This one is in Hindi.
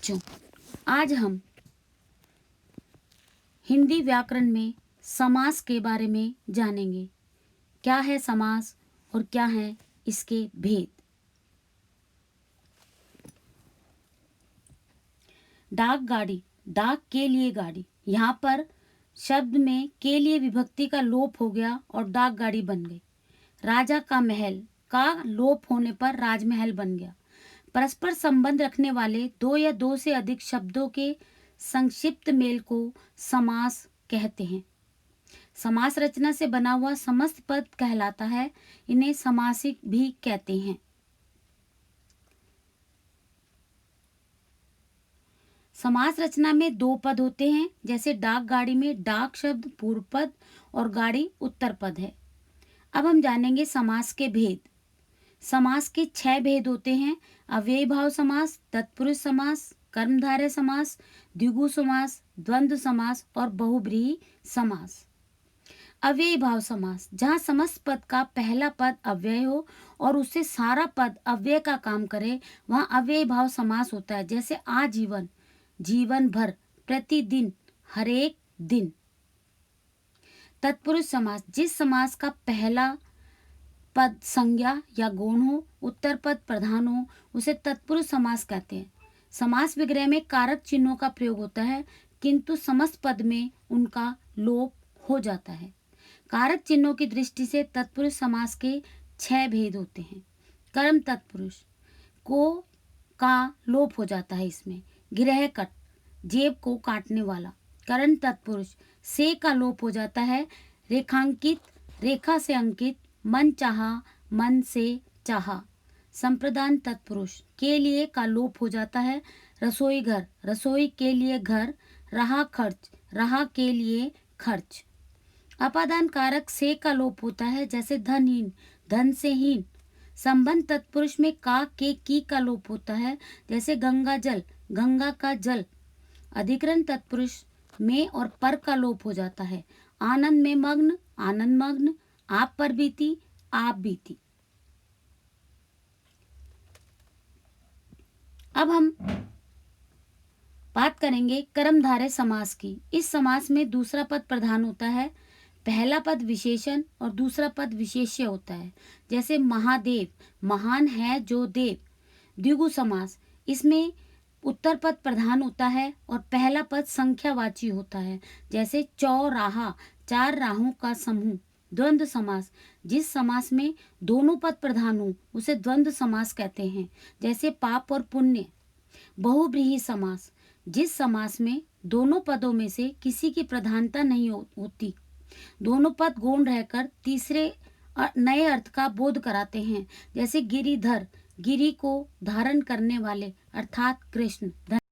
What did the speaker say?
बच्चों, आज हम हिंदी व्याकरण में समास के बारे में जानेंगे। क्या है समास और क्या है इसके भेद। डाक गाड़ी, डाक के लिए गाड़ी। यहाँ पर शब्द में के लिए विभक्ति का लोप हो गया और डाक गाड़ी बन गई। राजा का महल का लोप होने पर राजमहल बन गया। परस्पर संबंध रखने वाले दो या दो से अधिक शब्दों के संक्षिप्त मेल को समास कहते हैं। समास रचना से बना हुआ समस्त पद कहलाता है। इन्हें समासिक भी कहते हैं। समास रचना में दो पद होते हैं, जैसे डाक गाड़ी में डाक शब्द पूर्व पद और गाड़ी उत्तर पद है। अब हम जानेंगे समास के भेद। समास के 6 भेद होते हैं: अव्ययी भाव समास, तत्पुरुष समास, कर्मधारय समास, द्विगु समास, द्वंद्व समास और बहुब्रीहि समास। अव्ययी भाव समास, जहाँ समस्त पद का पहला पद अव्यय हो और उससे सारा पद अव्यय का काम करे, वहाँ अव्ययी भाव समास होता है। जैसे आजीवन, जीवन भर, प्रतिदिन, हरेक दिन। तत्पुरुष समास, जिस समास का पहला पद संज्ञा या गौण हो, उत्तर पद प्रधान हो, उसे तत्पुरुष समास कहते हैं। समास विग्रह में कारक चिन्हों का प्रयोग होता है, किंतु समस्त पद में उनका लोप हो जाता है। कारक चिन्हों की दृष्टि से तत्पुरुष समास के 6 भेद होते हैं। कर्म तत्पुरुष को का लोप हो जाता है इसमें। गिरह कट, जेब को काटने वाला। करण तत्पुरुष से का लोप हो जाता है। रेखांकित, रेखा से अंकित। मन चाहा, मन से चाहा। संप्रदान तत्पुरुष के लिए का लोप हो जाता है। रसोई घर, रसोई के लिए घर। रहा खर्च, रहा के लिए खर्च। अपादान कारक से का लोप होता है, जैसे धनहीन, धन से हीन। संबंध तत्पुरुष में का के की का लोप होता है, जैसे गंगा जल, गंगा का जल। अधिकरण तत्पुरुष में और पर का लोप हो जाता है। आनंद में मग्न, आनंद मग्न। आप पर बीती, आप बीती। अब हम बात करेंगे कर्मधारय समास की। इस समास में दूसरा पद प्रधान होता है। पहला पद विशेषण और दूसरा पद विशेष्य होता है। जैसे महादेव, महान है जो देव। द्विगु समास, इसमें उत्तर पद प्रधान होता है और पहला पद संख्यावाची होता है। जैसे चौराहा, 4 राहों का समूह। द्वंद्व समास, जिस समास में दोनों पद प्रधान हो उसे द्वंद्व समास कहते हैं। जैसे पाप और पुण्य। बहुब्रीहि समास, जिस समास में दोनों पदों में से किसी की प्रधानता नहीं होती, दोनों पद गौण रहकर तीसरे नए अर्थ का बोध कराते हैं। जैसे गिरिधर, गिरि को धारण करने वाले अर्थात कृष्ण।